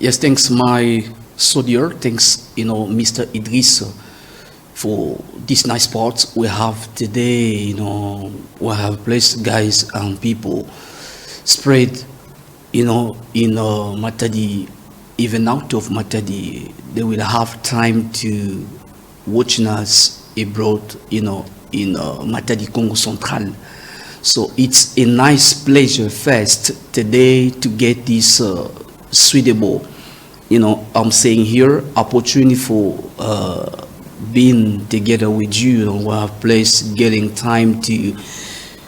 Yes, thanks, my soldier. Thanks, Mr. Idris, for this nice part we have today. We have blessed guys and people spread, in Matadi, even out of Matadi. They will have time to watch us abroad, in Matadi, Congo Central. So it's a nice pleasure first today to get this suitable, I'm saying here, opportunity for being together with you. We have place getting time to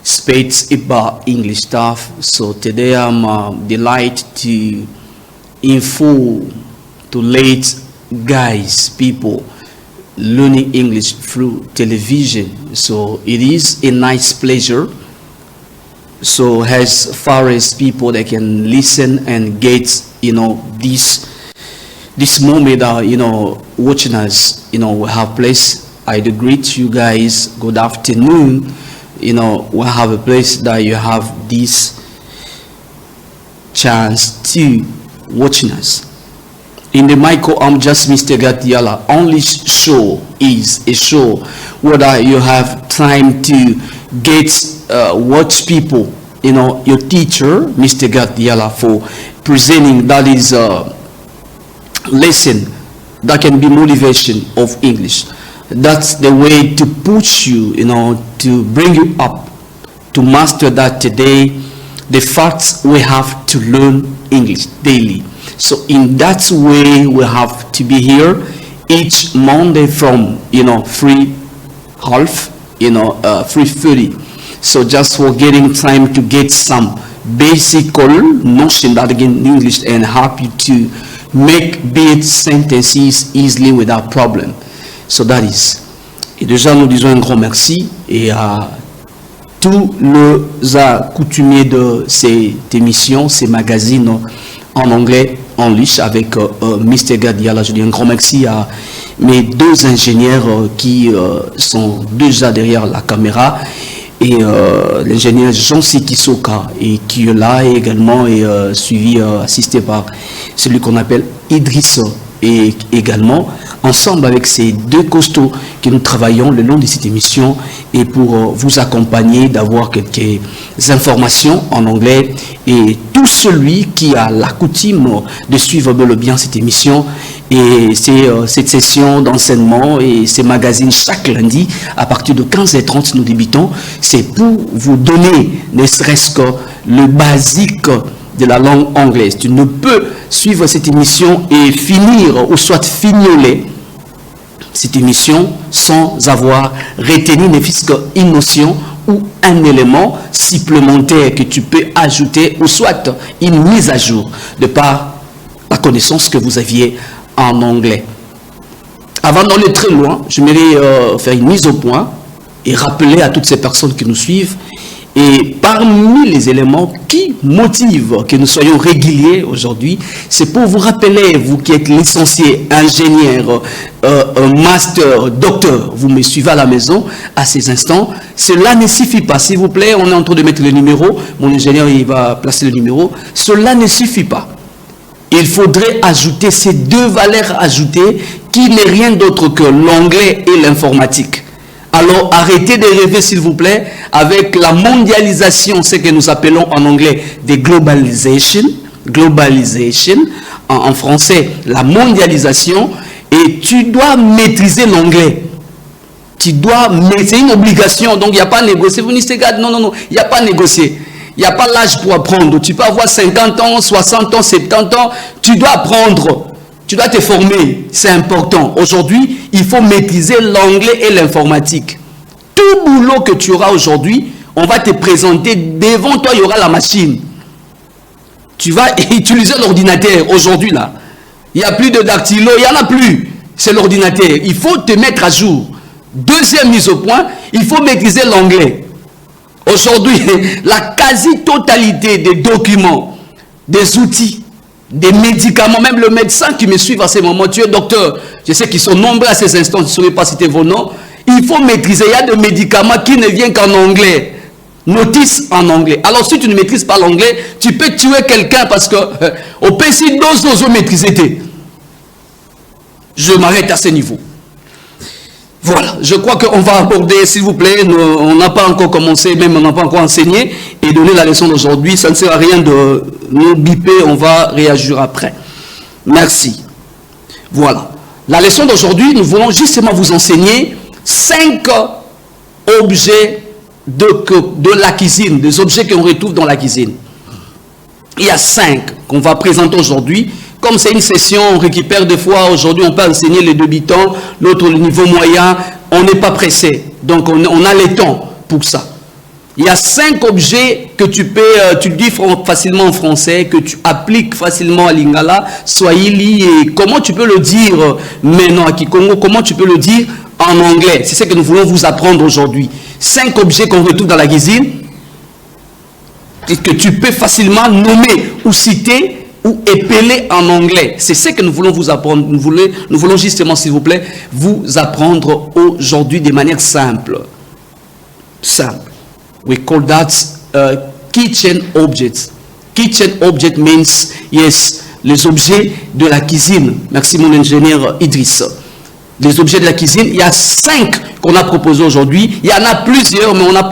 speak about English stuff. So today I'm delighted to inform to late guys, people learning English through television. So it is a nice pleasure. So as far as people that can listen and get, this moment, watching us, we have place. I do greet you guys. Good afternoon. We have a place that you have this chance to watching us. In the micro, I'm just Mr. Gadiala. Only show is a show whether you have time to get watch people, your teacher, Mr. Gadiala, for presenting that is lesson that can be motivation of English. That's the way to push you, to bring you up to master that today. The facts we have to learn English daily. So in that way we have to be here each Monday from 3:30, 3:30. So just for getting time to get some basic notion that again in English and help you to make big sentences easily without problem. So that is. Et déjà nous disons un grand merci et à tous les accoutumiers de cette émission, ces magazines en anglais, en liche avec Mr. Gadiala. Je dis un grand merci à mes deux ingénieurs qui sont déjà derrière la caméra et l'ingénieur Jean-Siki Soka et qui est là et également est suivi, assisté par celui qu'on appelle Idriss et également ensemble avec ces deux costauds que nous travaillons le long de cette émission et pour vous accompagner d'avoir quelques informations en anglais et tout celui qui a la coutume de suivre bien cette émission et cette session d'enseignement et ces magazines chaque lundi à partir de 15h30 nous débutons, c'est pour vous donner ne serait-ce que le basique de la langue anglaise. Tu ne peux suivre cette émission et finir ou soit fignoler cette émission sans avoir retenu ne fût-ce qu'une notion ou un élément supplémentaire que tu peux ajouter ou soit une mise à jour de par la connaissance que vous aviez en anglais. Avant d'aller très loin, je voudrais faire une mise au point et rappeler à toutes ces personnes qui nous suivent et parmi les éléments qui motivent que nous soyons réguliers aujourd'hui, c'est pour vous rappeler, vous qui êtes licencié, ingénieur, master, docteur, vous me suivez à la maison à ces instants. Cela ne suffit pas, s'il vous plaît, on est en train de mettre le numéro, mon ingénieur il va placer le numéro. Cela ne suffit pas. Il faudrait ajouter ces deux valeurs ajoutées qui n'est rien d'autre que l'anglais et l'informatique. Alors arrêtez de rêver s'il vous plaît avec la mondialisation, ce que nous appelons en anglais des globalization, en français la mondialisation, et tu dois maîtriser l'anglais. Tu dois, c'est une obligation, donc il n'y a pas à négocier. Vous dites, non, il n'y a pas à négocier. Il n'y a pas l'âge pour apprendre. Tu peux avoir 50 ans, 60 ans, 70 ans, tu dois apprendre. Tu dois te former, c'est important. Aujourd'hui, il faut maîtriser l'anglais et l'informatique. Tout boulot que tu auras aujourd'hui, on va te présenter, devant toi, il y aura la machine. Tu vas utiliser l'ordinateur aujourd'hui là. Il n'y a plus de dactylo, il n'y en a plus. C'est l'ordinateur. Il faut te mettre à jour. Deuxième mise au point, il faut maîtriser l'anglais. Aujourd'hui, la quasi-totalité des documents, des outils, des médicaments, même le médecin qui me suit à ces moments, tu es docteur, je sais qu'ils sont nombreux à ces instants, je ne saurais pas citer vos noms, il faut maîtriser, il y a des médicaments qui ne viennent qu'en anglais. Notice en anglais. Alors, si tu ne maîtrises pas l'anglais, tu peux tuer quelqu'un parce que au PC, nous maîtriser. Je m'arrête à ce niveau. Voilà, je crois qu'on va aborder, s'il vous plaît, on n'a pas encore commencé, même on n'a pas encore enseigné, et donner la leçon d'aujourd'hui. Ça ne sert à rien de nous biper, on va réagir après. Merci. Voilà. La leçon d'aujourd'hui, nous voulons justement vous enseigner 5 objets de la cuisine, des objets qu'on retrouve dans la cuisine. Il y a 5 qu'on va présenter aujourd'hui. Comme c'est une session, on récupère des fois, aujourd'hui on peut enseigner les débutants, l'autre le niveau moyen, on n'est pas pressé. Donc on a le temps pour ça. Il y a 5 objets que tu dis facilement en français, que tu appliques facilement à Lingala, Swahili, et comment tu peux le dire maintenant à Kikongo, comment tu peux le dire en anglais. C'est ce que nous voulons vous apprendre aujourd'hui. 5 objets qu'on retrouve dans la cuisine, que tu peux facilement nommer ou citer, ou épeler en anglais. C'est ce que nous voulons vous apprendre. Nous voulons justement, s'il vous plaît, vous apprendre aujourd'hui de manière simple. Simple. We call that kitchen objects. Kitchen object means, yes, les objets de la cuisine. Merci mon ingénieur Idriss. Les objets de la cuisine, il y a 5 qu'on a proposés aujourd'hui. Il y en a plusieurs, mais on a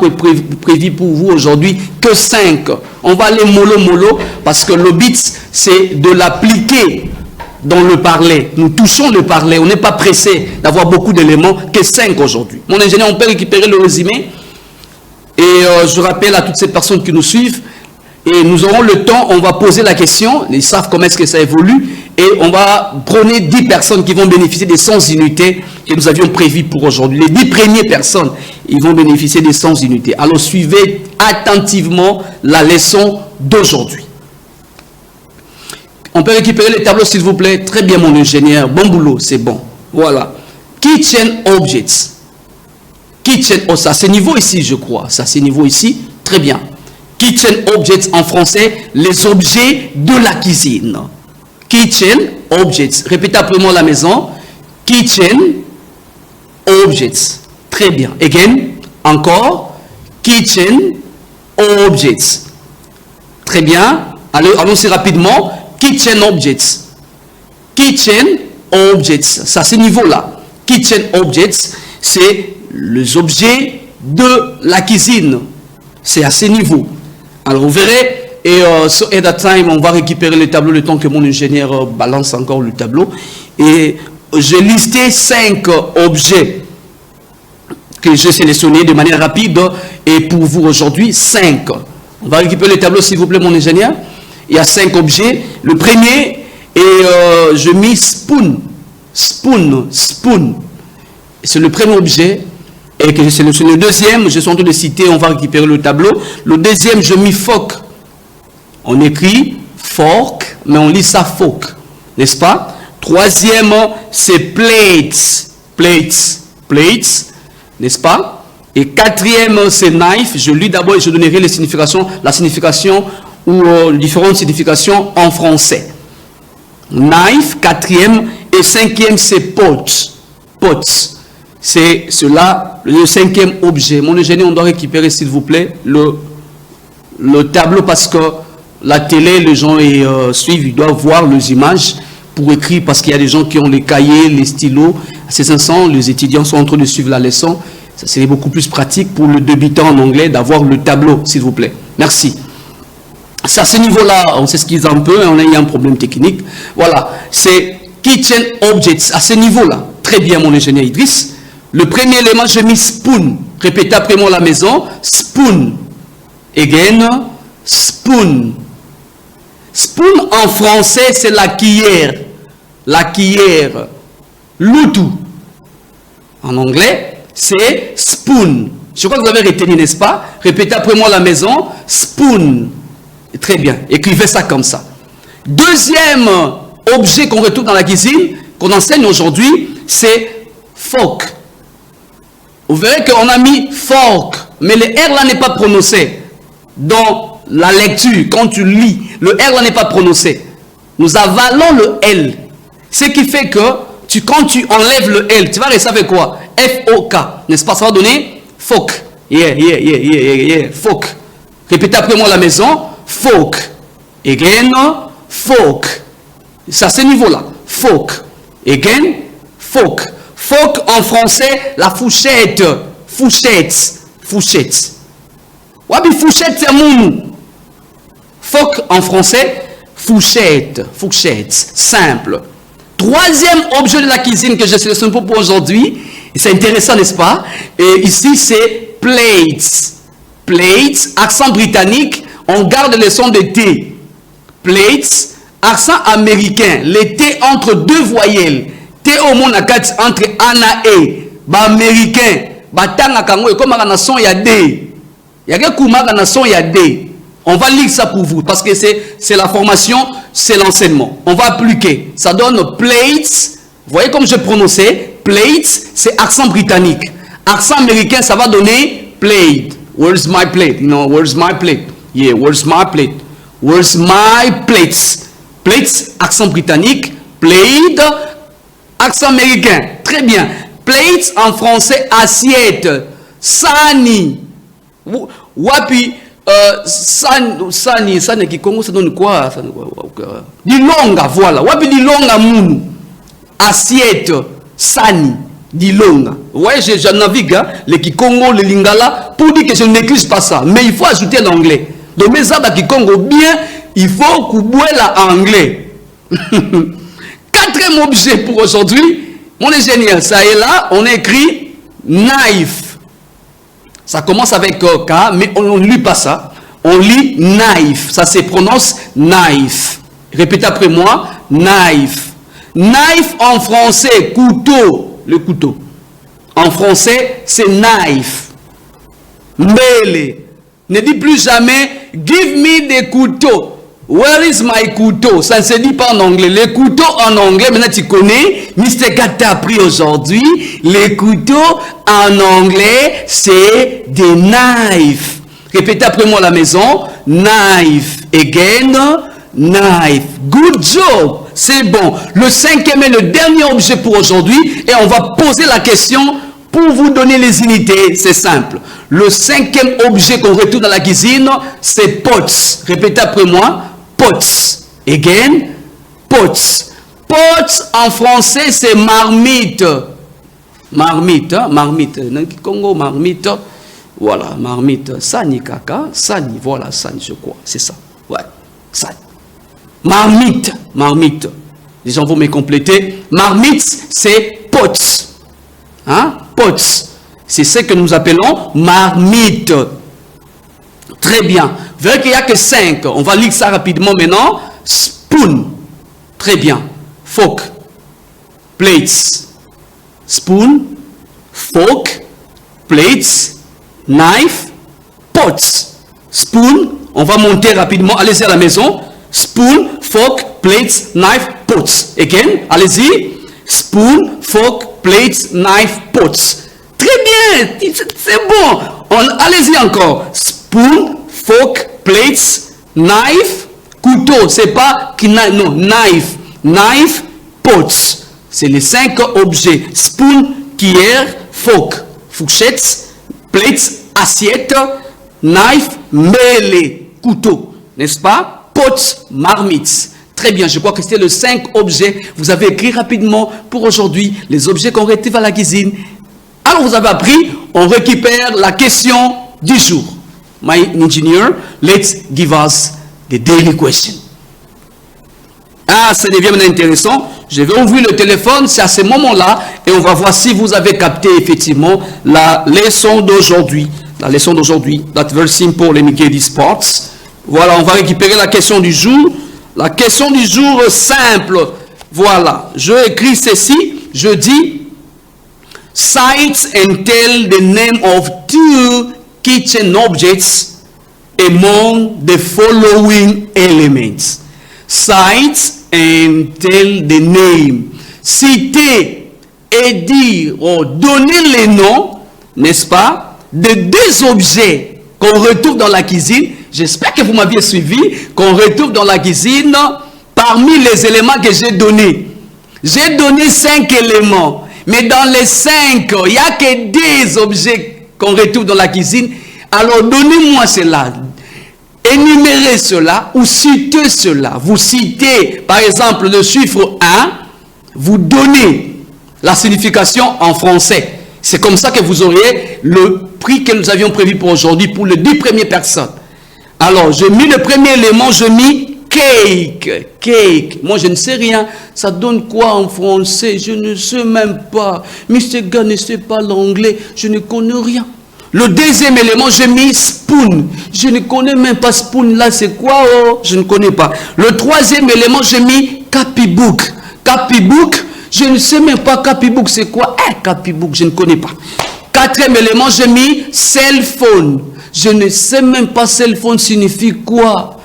prévu pour vous aujourd'hui que 5. On va aller mollo parce que le but, c'est de l'appliquer dans le parler. Nous touchons le parler. On n'est pas pressé d'avoir beaucoup d'éléments, que 5 aujourd'hui. Mon ingénieur, on peut récupérer le résumé. Et je rappelle à toutes ces personnes qui nous suivent, et nous aurons le temps, on va poser la question, ils savent comment est-ce que ça évolue, et on va prôner 10 personnes qui vont bénéficier des 100 unités que nous avions prévues pour aujourd'hui. Les 10 premières personnes, ils vont bénéficier des 100 unités. Alors suivez attentivement la leçon d'aujourd'hui. On peut récupérer les tableaux s'il vous plaît. Très bien mon ingénieur, bon boulot, c'est bon. Voilà. Kitchen objects. Kitchen, oh ça c'est niveau ici je crois. Ça c'est niveau ici, très bien. Kitchen objects en français, les objets de la cuisine. Kitchen objects. Répétez après moi à la maison. Kitchen objects. Très bien. Again. Encore. Kitchen objects. Très bien. Allons-y rapidement. Kitchen objects. Kitchen objects. Ça c'est niveau là. Kitchen objects, c'est les objets de la cuisine. C'est à ce niveau. Alors vous verrez, et sur At That Time, on va récupérer le tableau le temps que mon ingénieur balance encore le tableau. Et j'ai listé 5 objets que j'ai sélectionnés de manière rapide. Et pour vous aujourd'hui, 5. On va récupérer le tableau s'il vous plaît mon ingénieur. Il y a 5 objets. Le premier, et je mis spoon. Spoon. C'est le premier objet. Et que j'ai sélectionné. Le deuxième, je suis en train de citer, on va récupérer le tableau. Le deuxième, je mis fork. On écrit fork, mais on lit ça fork, n'est-ce pas? Troisième, c'est plates, n'est-ce pas? Et quatrième, c'est knife. Je lis d'abord et je donnerai la signification ou différentes significations en français. Knife, quatrième, et cinquième, c'est pots. C'est cela, le 5e objet. Mon ingénieur, on doit récupérer, s'il vous plaît, le tableau parce que la télé, les gens suivent, ils doivent voir les images pour écrire parce qu'il y a des gens qui ont les cahiers, les stylos. À ces instants, les étudiants sont en train de suivre la leçon. Ça serait beaucoup plus pratique pour le débutant en anglais d'avoir le tableau, s'il vous plaît. Merci. C'est à ce niveau-là, on s'excuse un peu, on a eu un problème technique. Voilà, c'est kitchen objects, à ce niveau-là. Très bien, mon ingénieur Idriss. Le premier élément, j'ai mis spoon. Répétez après moi à la maison. Spoon. Again. Spoon. Spoon en français, c'est la cuillère. La cuillère. Loutou. En anglais, c'est spoon. Je crois que vous avez retenu, n'est-ce pas? Répétez après moi à la maison. Spoon. Très bien. Écrivez ça comme ça. Deuxième objet qu'on retrouve dans la cuisine, qu'on enseigne aujourd'hui, c'est fork. Vous verrez qu'on a mis fork, mais le R là n'est pas prononcé. Dans la lecture, quand tu lis, le R là n'est pas prononcé. Nous avalons le L. Ce qui fait que quand tu enlèves le L, tu vas rester avec quoi? F-O-K. N'est-ce pas? Ça va donner fork. Yeah. Folk. Répétez après moi à la maison. Folk. Again. Folk. Ça, c'est ce niveau-là. Folk. Again. Folk. Folk en français, la fourchette. Fourchette. Wabi fourchette, c'est mon. Folk en français, fourchette. Simple. Troisième objet de la cuisine que je sélectionne pour aujourd'hui. C'est intéressant, n'est-ce pas? Et ici, c'est plates. Plates, accent britannique, on garde le son de T. Plates, accent américain, le T entre deux voyelles. T au monde entre Ana et ba américain, ba tanga kango et comme un son ya D. Ya que kuma un son ya D. On va lire ça pour vous parce que c'est la formation, c'est l'enseignement. On va appliquer. Ça donne plates. Vous voyez comme je prononçais, plates, c'est accent britannique. Accent américain, ça va donner plate. Where's my plate? You know, where's my plate? Yeah, where's my plate? Where's my plates? Plates, accent britannique. Plate, accent américain. Très bien. Plates en français, assiette. Sani. Wapi, sani qui Congo, ça donne quoi? Dilonga, voilà. Wapi dilonga munu. Assiette, sani, dilonga. Vous voyez, je navigue les Kikongo, les Lingala, pour dire que je n'écris pas ça. Mais il faut ajouter l'anglais. Donc, mes abats Kikongo, bien, il faut couper l'anglais. Quatrième objet pour aujourd'hui, mon ingénieur, ça est là, on écrit knife. Ça commence avec K, mais on ne lit pas ça. On lit knife. Ça se prononce knife. Répétez après moi, knife. Knife en français, couteau, le couteau. En français, c'est knife. Mbele. Ne dis plus jamais, give me the couteau. Where is my couteau? Ça ne se dit pas en anglais. Les couteaux en anglais, maintenant tu connais. Mr. Gat t'a appris aujourd'hui. Les couteaux en anglais, c'est des knives. Répétez après moi à la maison. Knife. Again. Knife. Good job. C'est bon. Le cinquième et le dernier objet pour aujourd'hui. Et on va poser la question pour vous donner les unités. C'est simple. Le cinquième objet qu'on retrouve dans la cuisine, c'est pots. Répétez après moi. Pots. Again. Pots. Pots en français, c'est marmite. Marmite. Marmite. Congo, marmite. Voilà, marmite. Sani kaka. Sani. Voilà, sani, je crois. C'est ça. Ouais. Sani. Marmite, marmite. Les gens vont me compléter. Marmite, c'est pots. Hein? Pots. C'est ce que nous appelons marmite. Très bien. Vous verrez qu'il n'y a que 5. On va lire ça rapidement maintenant. Spoon. Très bien. Fork. Plates. Spoon. Fork. Plates. Knife. Pots. Spoon. On va monter rapidement. Allez-y à la maison. Spoon, fork, plates, knife, pots. Again, allez-y. Spoon, fork, plates, knife, pots. Très bien, c'est bon. Allez-y encore. Spoon, fork, plates, knife, couteau. C'est pas non, knife, knife, pots. C'est les 5 objets. Spoon, cuillère, fork, fourchette, plates, assiette, knife, mêlée, couteau. N'est-ce pas? Pots, marmites. Très bien, je crois que c'était le 5 objets. Vous avez écrit rapidement pour aujourd'hui les objets qu'on retrouve à la cuisine. Alors vous avez appris, on récupère la question du jour. My engineer, let's give us the daily question. Ah, ça devient maintenant intéressant. Je vais ouvrir le téléphone, c'est à ce moment-là, et on va voir si vous avez capté effectivement la leçon d'aujourd'hui. La leçon d'aujourd'hui, that's very simple, let me get these parts. Voilà, on va récupérer la question du jour. La question du jour simple. Voilà, je écris ceci. Je dis, cite and tell the name of 2 kitchen objects among the following elements. Cite and tell the name. Citer et dire, ou donner les noms, n'est-ce pas, de 2 objets qu'on retrouve dans la cuisine. J'espère que vous m'aviez suivi, qu'on retrouve dans la cuisine parmi les éléments que j'ai donnés. J'ai donné 5 éléments, mais dans les 5, il n'y a que 2 objets qu'on retrouve dans la cuisine. Alors donnez-moi cela. Énumérez cela ou citez cela. Vous citez par exemple le chiffre 1, vous donnez la signification en français. C'est comme ça que vous auriez le prix que nous avions prévu pour aujourd'hui pour les 10 premières personnes. Alors, j'ai mis le premier élément, j'ai mis cake. Cake. Moi, je ne sais rien. Ça donne quoi en français? Je ne sais même pas. Mais ce gars ne sait pas l'anglais. Je ne connais rien. Le deuxième élément, j'ai mis spoon. Je ne connais même pas spoon. Là, c'est quoi? Oh, je ne connais pas. Le troisième élément, j'ai mis copybook. Copybook. Je ne sais même pas copybook, c'est quoi? Copybook, je ne connais pas. Quatrième élément, j'ai mis cell phone. Je ne sais même pas cell phone signifie quoi.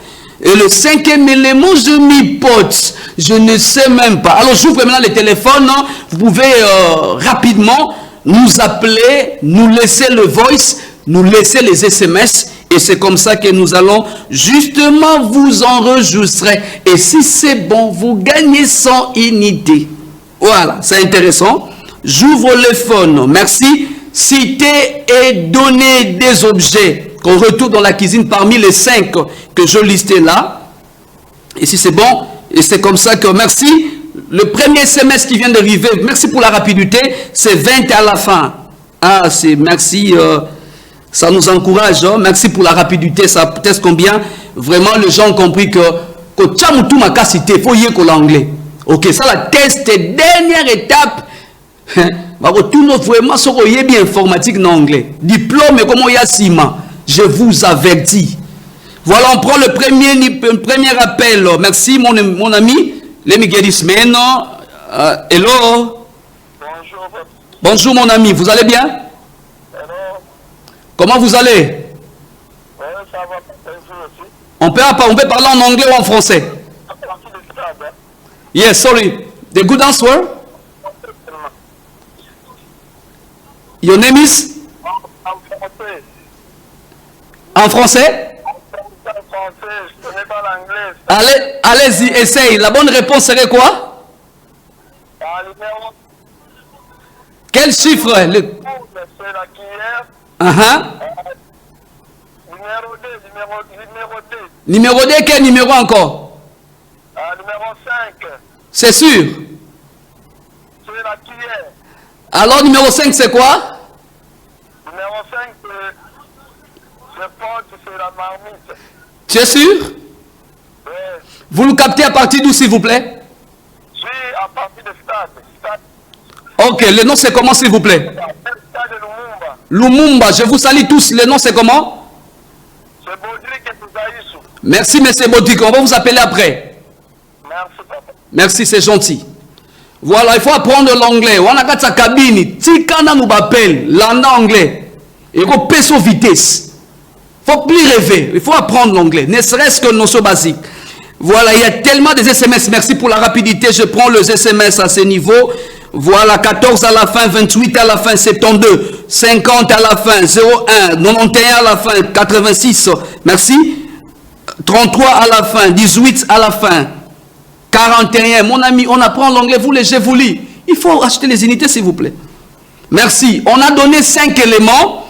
Et le cinquième élément, j'ai mis potes. Je ne sais même pas. Alors, j'ouvre maintenant les téléphones. Hein. Vous pouvez rapidement nous appeler, nous laisser le voice, nous laisser les SMS. Et c'est comme ça que nous allons justement vous enregistrer. Et si c'est bon, vous gagnez 100 unités. Voilà, c'est intéressant. J'ouvre le phone. Merci. Citer et donner des objets qu'on retrouve dans la cuisine parmi les 5 que je listais là. Et si c'est bon, et c'est comme ça que merci. Le premier SMS qui vient d'arriver, merci pour la rapidité, c'est 20 à la fin. Ah, c'est merci, ça nous encourage. Hein? Merci pour la rapidité, ça teste combien. Vraiment, les gens ont compris que Tchamoutou m'a cité, il faut y aller l'anglais. Ok, ça la test, dernière étape. Tout vraiment sur bien informatique en anglais. Diplôme comme il y a ciment. Je vous avertis. Voilà, on prend le premier appel. Merci mon ami. Let me get this man. Hello. Bonjour. Bonjour mon ami, vous allez bien? Hello. Comment vous allez? Oui, ça va. Aussi. On peut parler en anglais ou en français? Yes, sorry. The good answer? Your name is? En français. En français? En français, je ne connais pas l'anglais. Allez-y, essaye. La bonne réponse serait quoi? Numéro. Quel chiffre? C'est la cuillère. Numéro 2. Numéro 2, quel numéro encore? Numéro 5. C'est sûr? C'est la cuillère. Alors, numéro 5, c'est quoi? Numéro 5, je pense que c'est la marmite. Tu es sûr? Oui. Vous nous captez à partir d'où, s'il vous plaît? Je suis à partir de Stade. Ok, le nom c'est comment, s'il vous plaît? Stade de Lumumba. Lumumba, je vous salue tous. Le nom c'est comment? C'est Baudric et Pouzaïsou. Merci, monsieur Baudric. On va vous appeler après. Merci, papa. Merci, c'est gentil. Voilà, il faut apprendre l'anglais. On a qu'à sa cabine. Tikana nous appelle l'anglais. Il faut peser vitesse. Il faut plus rêver. Il faut apprendre l'anglais. Ne serait-ce que notion basique. Voilà, il y a tellement de SMS. Merci pour la rapidité. Je prends les SMS à ce niveau. Voilà, 14 à la fin, 28 à la fin, 72, 50 à la fin, 01, 91 à la fin, 86. Merci. 33 à la fin, 18 à la fin. 41, mon ami, on apprend l'anglais, vous les je vous lis. Il faut acheter les unités, s'il vous plaît. Merci. On a donné 5 éléments.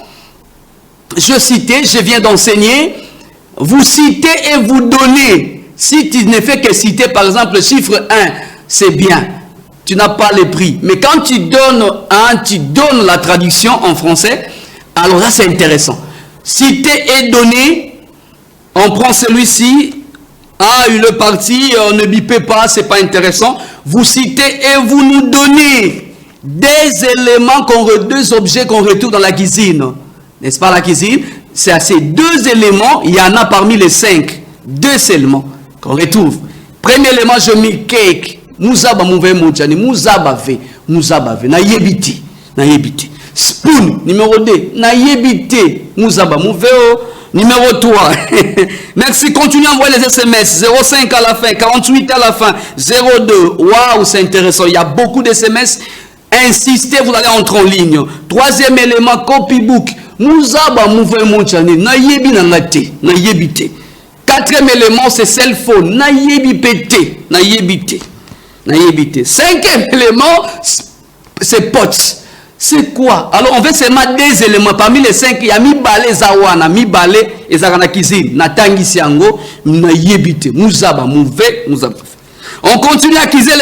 Je citais, je viens d'enseigner. Vous citez et vous donnez. Si tu ne fais que citer, par exemple, le chiffre 1, c'est bien. Tu n'as pas le prix. Mais quand tu donnes tu donnes la traduction en français, alors là, c'est intéressant. Citer et donner, on prend celui-ci. Ah, une partie, ne bipez pas, c'est pas intéressant. Vous citez et vous nous donnez des éléments, deux objets qu'on retrouve dans la cuisine. N'est-ce pas la cuisine? C'est à ces 2 éléments, il y en a parmi les 5. 2 seulement qu'on retrouve. Premier élément, je mets cake. Mouzaba mouvé moutchani, mouzaba ve, na yebiti, na yebiti. Spoon, numéro 2, na yebiti, mouzaba mouvé. Numéro 3. Merci. Continuez à envoyer les SMS. 05 à la fin, 48 à la fin, 02. Waouh, c'est intéressant. Il y a beaucoup de SMS. Insistez, vous allez entrer en ligne. 3e élément, copybook. Mouzaba mouvé moutchani, na yebi na ngate, na yebite. 4e élément, c'est cell phone. Na yebi pété, na yebite. Na yebite. 5e élément, c'est potes. C'est quoi? Alors on veut seulement des éléments. Parmi les 5, il y a mi balé zawana, mi balé et zarana kizine. Natangi siango, na yebite, muzaba, mouvé, muzaba. On continue à acquiser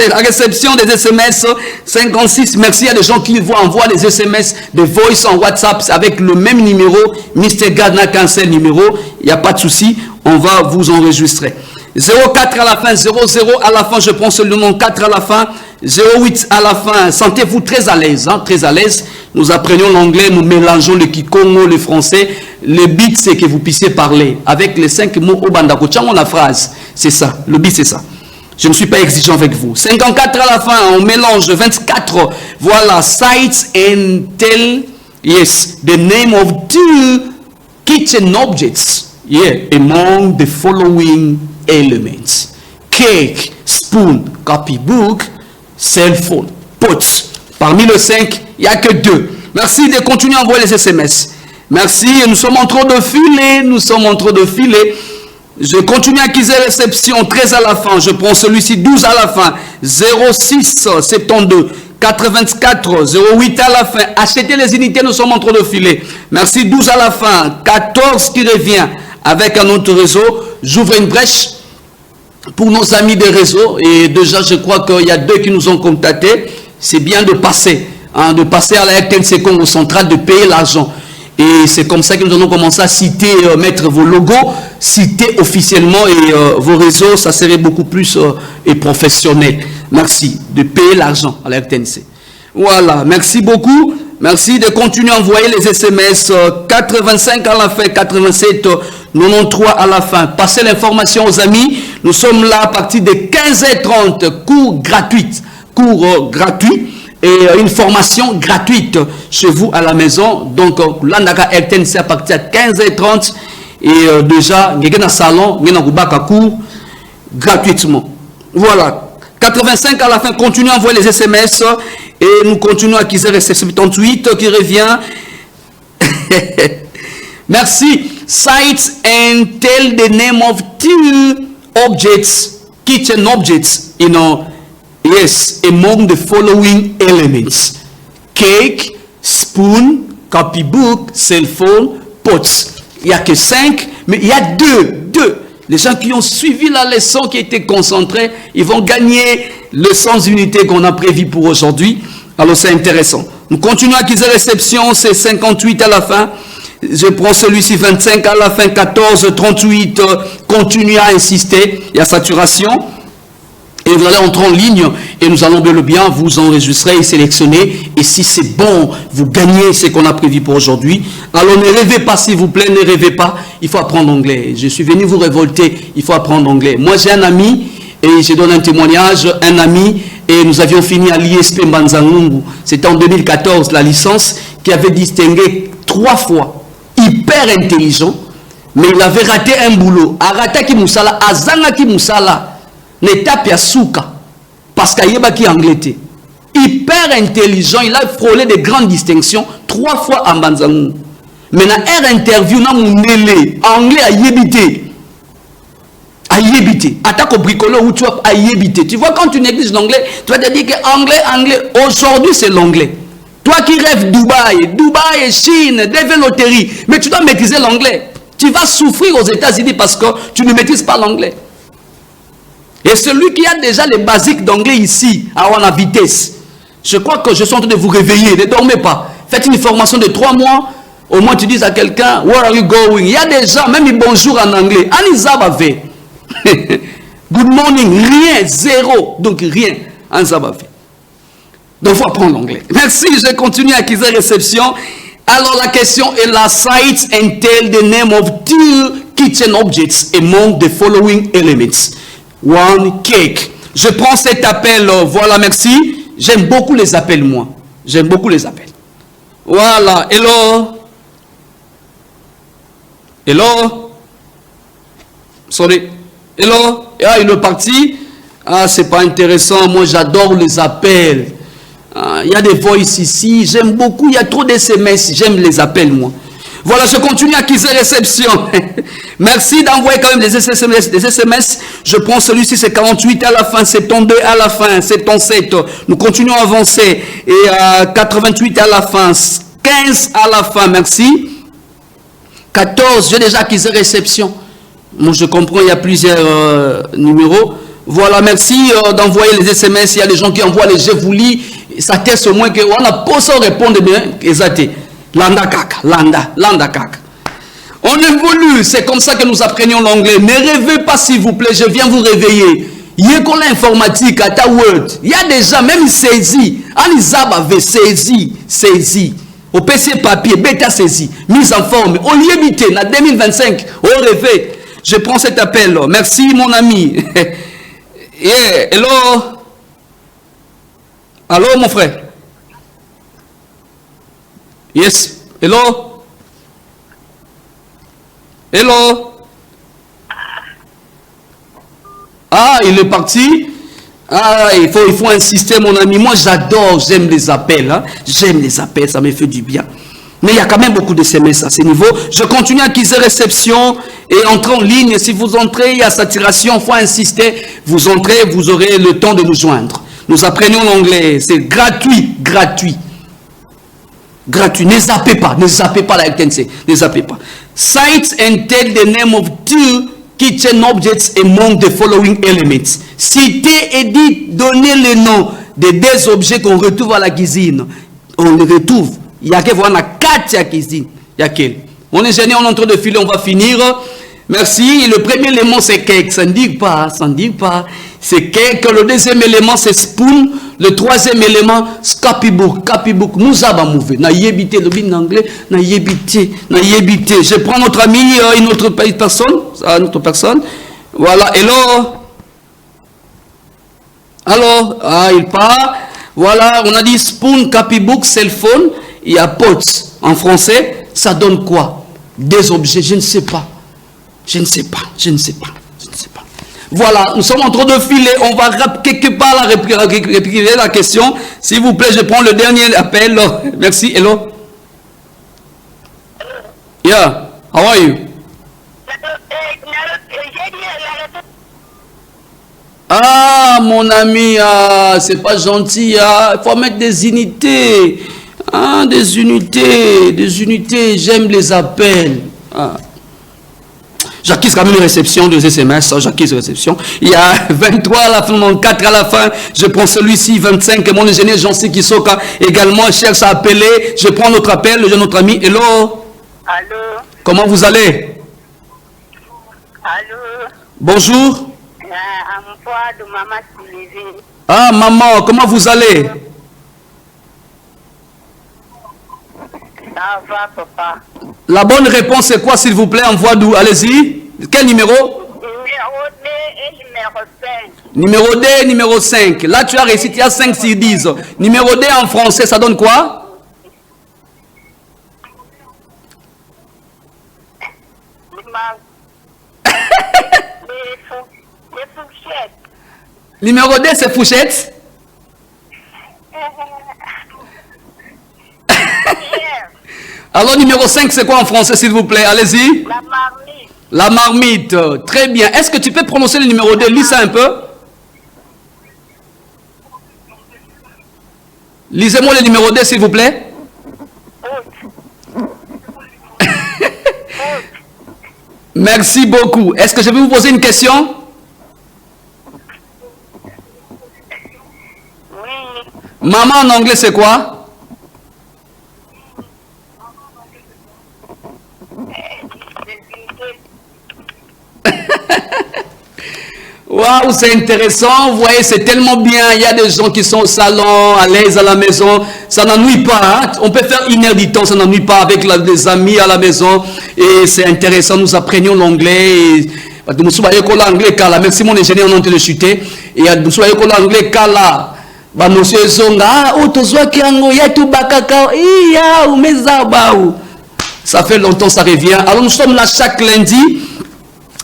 la réception des SMS 56. Merci à des gens qui envoient des SMS de voice en WhatsApp avec le même numéro. Mr. God n'a qu'un seul numéro. Il n'y a pas de souci. On va vous enregistrer. 04 à la fin, 00 à la fin. Je prends seulement 4 à la fin. 08 à la fin. Sentez-vous très à l'aise. Hein, très à l'aise. Nous apprenons l'anglais, nous mélangeons le kikongo, le français. Le but, c'est que vous puissiez parler avec les 5 mots au bandako. Tchango la phrase. C'est ça. Le but, c'est ça. Je ne suis pas exigeant avec vous. 54 à la fin, on mélange. 24, voilà. Sites and tell, yes, the name of 2 kitchen objects. Yeah, among the following elements. Cake, spoon, copybook, cell phone, pots. Parmi les 5, il n'y a que 2. Merci de continuer à envoyer les SMS. Merci, nous sommes en train de filer. Nous sommes en train de filer. Je continue à acquérir réception 13 à la fin. Je prends celui-ci 12 à la fin. 06 72 84 08 à la fin. Achetez les unités, nous sommes en train de filer. Merci 12 à la fin. 14 qui revient avec un autre réseau. J'ouvre une brèche pour nos amis des réseaux. Et déjà, je crois qu'il y a 2 qui nous ont contactés. C'est bien de passer. Hein, de passer à la RTNC Congo centrale, de payer l'argent. Et c'est comme ça que nous allons commencer à citer, mettre vos logos, citer officiellement et vos réseaux, ça serait beaucoup plus et professionnel. Merci de payer l'argent à la RTNC. Voilà, merci beaucoup. Merci de continuer à envoyer les SMS 85 à la fin, 87, 93 à la fin. Passez l'information aux amis. Nous sommes là à partir de 15h30, cours gratuits. Cours gratuits. Et une formation gratuite chez vous à la maison. Donc, là, c'est à partir de 15h30. Et déjà, il y a un salon, il y a un cours gratuitement. Voilà. 85 à la fin, continuez à envoyer les SMS. Et nous continuons à acquérir les 78 qui revient. Merci. Sites and tell the name of 2 objects, kitchen objects, you know. Yes, among the following elements. Cake, spoon, copybook, cell phone, pots. Il n'y a que 5, mais il y a 2. Les gens qui ont suivi la leçon, qui étaient concentrés, ils vont gagner les 100 unités qu'on a prévues pour aujourd'hui. Alors c'est intéressant. Nous continuons à acquérir réception, c'est 58 à la fin. Je prends celui-ci 25 à la fin, 14, 38. Continuez à insister, il y a saturation. Et vous allez entrer en ligne et nous allons bien vous enregistrer et sélectionner. Et si c'est bon, vous gagnez ce qu'on a prévu pour aujourd'hui. Alors ne rêvez pas, s'il vous plaît, ne rêvez pas. Il faut apprendre l'anglais. Je suis venu vous révolter. Il faut apprendre l'anglais. Moi, j'ai un ami et je donne un témoignage. Un ami et nous avions fini à l'ISP Mbanzangungu. C'était en 2014, la licence qui avait distingué 3 fois. Hyper intelligent, mais il avait raté un boulot. Arata ki musala, azanga ki musala. N'étape ya souka parce qu'il y a qui anglais. Hyper intelligent, il a frôlé de grandes distinctions 3 fois en Banzangou. Maintenant, un interview na munele anglais a yébité. A yébité. Attaque au bricoleur où tu as yébité. Tu vois, quand tu négliges l'anglais, tu vas te dire que anglais, aujourd'hui c'est l'anglais. Toi qui rêves Dubaï, Chine, développerie, mais tu dois maîtriser l'anglais. Tu vas souffrir aux États-Unis parce que tu ne maîtrises pas l'anglais. Et celui qui a déjà les basiques d'anglais ici, à la vitesse, je crois que je suis en train de vous réveiller, ne dormez pas. Faites une formation de 3 mois, au moins tu dis à quelqu'un, where are you going? Il y a des gens, même bonjour en anglais, Anizabave. Good morning, rien, 0, donc rien, Anizabave. Donc il faut apprendre l'anglais. Merci, je continue à acquérir réception. Alors la question est la sites and tell the name of 2 kitchen objects among the following elements. 1 cake. Je prends cet appel, voilà, merci. J'aime beaucoup les appels, moi. J'aime beaucoup les appels. Voilà, hello. Hello. Sorry. Hello. Ah, il est parti. Ah, c'est pas intéressant. Moi, j'adore les appels. Ah, il y a des voices ici. J'aime beaucoup. Il y a trop de SMS. J'aime les appels, moi. Voilà, je continue à acquiser réception. Merci d'envoyer quand même des SMS. Je prends celui-ci, c'est 48 à la fin, 72 à la fin, 77. Nous continuons à avancer. Et 88 à la fin, 15 à la fin, merci. 14, j'ai déjà acquis réception. Moi, je comprends, il y a plusieurs numéros. Voilà, merci d'envoyer les SMS. Il y a des gens qui envoient les je vous lis. Ça teste au moins que on a pas sans répondre bien. Exact. Landa kaka, landa kaka. On évolue, c'est comme ça que nous apprenions l'anglais. Ne rêvez pas s'il vous plaît, je viens vous réveiller. Il y a qu'on l'informatique à ta word. Il y a déjà même saisi. Alizab avait saisi. Au PC papier, bêta saisi, mise en forme, au limité, en 2025, au rêvé. Je prends cet appel. Merci mon ami. Yeah, hello. Allô mon frère. Yes, hello. Hello. Ah, il est parti. Ah, il faut insister, mon ami. Moi, j'aime les appels. Hein. J'aime les appels, ça me fait du bien. Mais il y a quand même beaucoup de SMS à ce niveau. Je continue à acquérir réception et entrer en ligne. Si vous entrez, il y a saturation, il faut insister. Vous entrez, vous aurez le temps de nous joindre. Nous apprenons l'anglais. C'est gratuit. Ne zappez pas la LTNC. Ne zappez pas. Cite and tell the name of two kitchen objects among the following elements. Citez et dites, donnez le nom des deux objets qu'on retrouve à la cuisine. On les retrouve. Il y a que voir la 4 à la cuisine. Il y a quel? On est gêné, on est en train de filer, on va finir. Merci. Et le premier élément, c'est cake. Ça ne dit pas. C'est cake. Le deuxième élément, c'est spoon. Le troisième élément, c'est copybook. Nous avons mouvé. Na yébité, le bin anglais. Na yébité. Je prends notre ami, une autre personne. Voilà. Hello. Alors, il part. Voilà, on a dit spoon, copybook, cell phone. Il y a pots. En français, ça donne quoi? Des objets, je ne sais pas. Voilà, nous sommes en train de filer. On va quelque part répliquer la question. S'il vous plaît, je prends le dernier appel. Merci, hello. Yeah, how are you? Ah, mon ami, c'est pas gentil. Il faut mettre des unités. Des unités. J'aime les appels. J'acquise quand même une réception de SMS. J'acquise réception. Il y a 23 à la fin, 4 à la fin. Je prends celui-ci, 25. Mon ingénieur Jean-C Kisoka également cherche à appeler. Je prends notre appel, notre ami. Hello. Allô. Comment vous allez? Allô. Bonjour. De maman Sylvie. Ah, maman, comment vous allez? Ça va, papa. La bonne réponse, c'est quoi, s'il vous plaît? Envoie d'où? Allez-y. Quel numéro? Numéro 2 et numéro 5. Numéro 2, numéro 5. Là, tu as réussi, tu as 5 sur 10. Numéro 2 en français, ça donne quoi? Les fourchettes. Numéro 2, c'est fourchette. Alors, numéro 5, c'est quoi en français, s'il vous plaît? Allez-y. La marmite. La marmite. Très bien. Est-ce que tu peux prononcer le numéro 2? Lis ça un peu. Lisez-moi le numéro 2, s'il vous plaît. Merci beaucoup. Est-ce que je peux vous poser une question? Oui. Maman en anglais, c'est quoi? Waouh, c'est intéressant. Vous voyez, c'est tellement bien. Il y a des gens qui sont au salon, à l'aise à la maison. Ça n'ennuie pas. Hein? On peut faire 1 heure du temps, ça n'ennuie pas avec des amis à la maison. Et c'est intéressant. Nous apprenions l'anglais. Merci mon ingénieur, on est en train de chuter. Et nous sommes l'anglais kala. Ça fait longtemps, ça revient. Alors nous sommes là chaque lundi.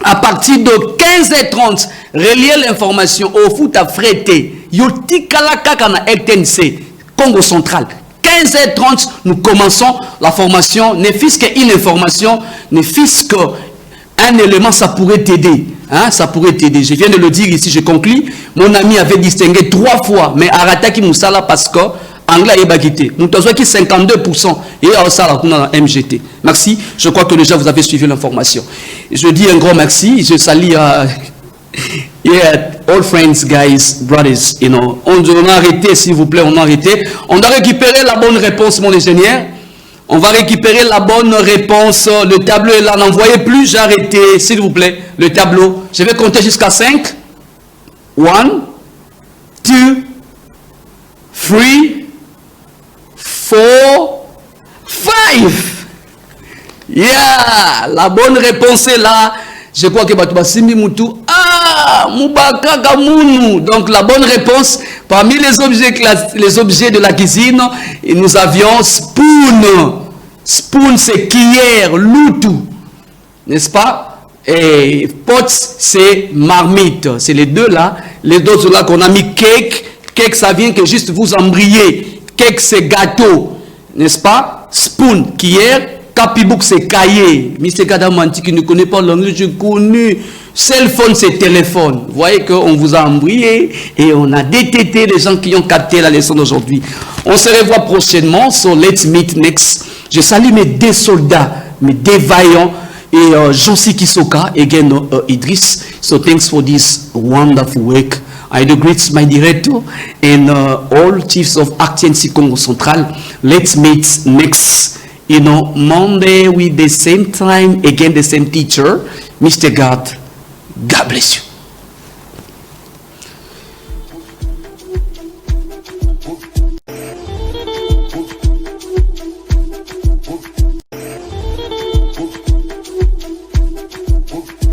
À partir de 15h30, relier l'information au foot à frété. Yoti Kalaka na LTNC, Congo central. 15h30, nous commençons la formation. Ne fût-ce qu'une information, ne fût-ce qu'un élément, ça pourrait t'aider. Hein, ça pourrait t'aider. Je viens de le dire ici, je conclus. Mon ami avait distingué 3 fois, mais Arataki Moussala parce que anglais est bagité. Nous avons qui 52% et ça la MGT. Merci. Je crois que déjà vous avez suivi l'information. Je dis un grand merci. Je salue yeah, all friends, guys, brothers. You know, on a arrêté, s'il vous plaît, on a arrêté. On a récupéré la bonne réponse, mon ingénieur. On va récupérer la bonne réponse. Le tableau est là. N'envoyez plus, j'ai arrêté, s'il vous plaît, le tableau. Je vais compter jusqu'à 5. 1, 2, 3, 4, 5. Yeah, la bonne réponse est là. Je crois que Batouba Simi Moutou. Ah, Moubaka Gamounou. Donc la bonne réponse, parmi les objets de la cuisine, nous avions spoon. Spoon, c'est cuillère, loutou. N'est-ce pas? Et pot, c'est marmite. C'est les deux là. Les autres là qu'on a mis cake. Cake, ça vient que juste vous embrayez. Cake, c'est gâteau. N'est-ce pas? Spoon, cuillère. Capibook, c'est cahier. Mr. Kadamanti qui ne connaît pas l'anglais, je connais. Cell phone, c'est téléphone. Vous voyez qu'on vous a embrayé et on a détecté les gens qui ont capté la leçon d'aujourd'hui. On se revoit prochainement. So let's meet next. Je salue mes 2 soldats, mes 2 vaillants et Jonsi Kisoka, again Idris. So thanks for this wonderful work. I do greet my director and all chiefs of Actiensi Congo Central. Let's meet next. You know, Monday with the same time, again the same teacher, Mr. God. God bless you.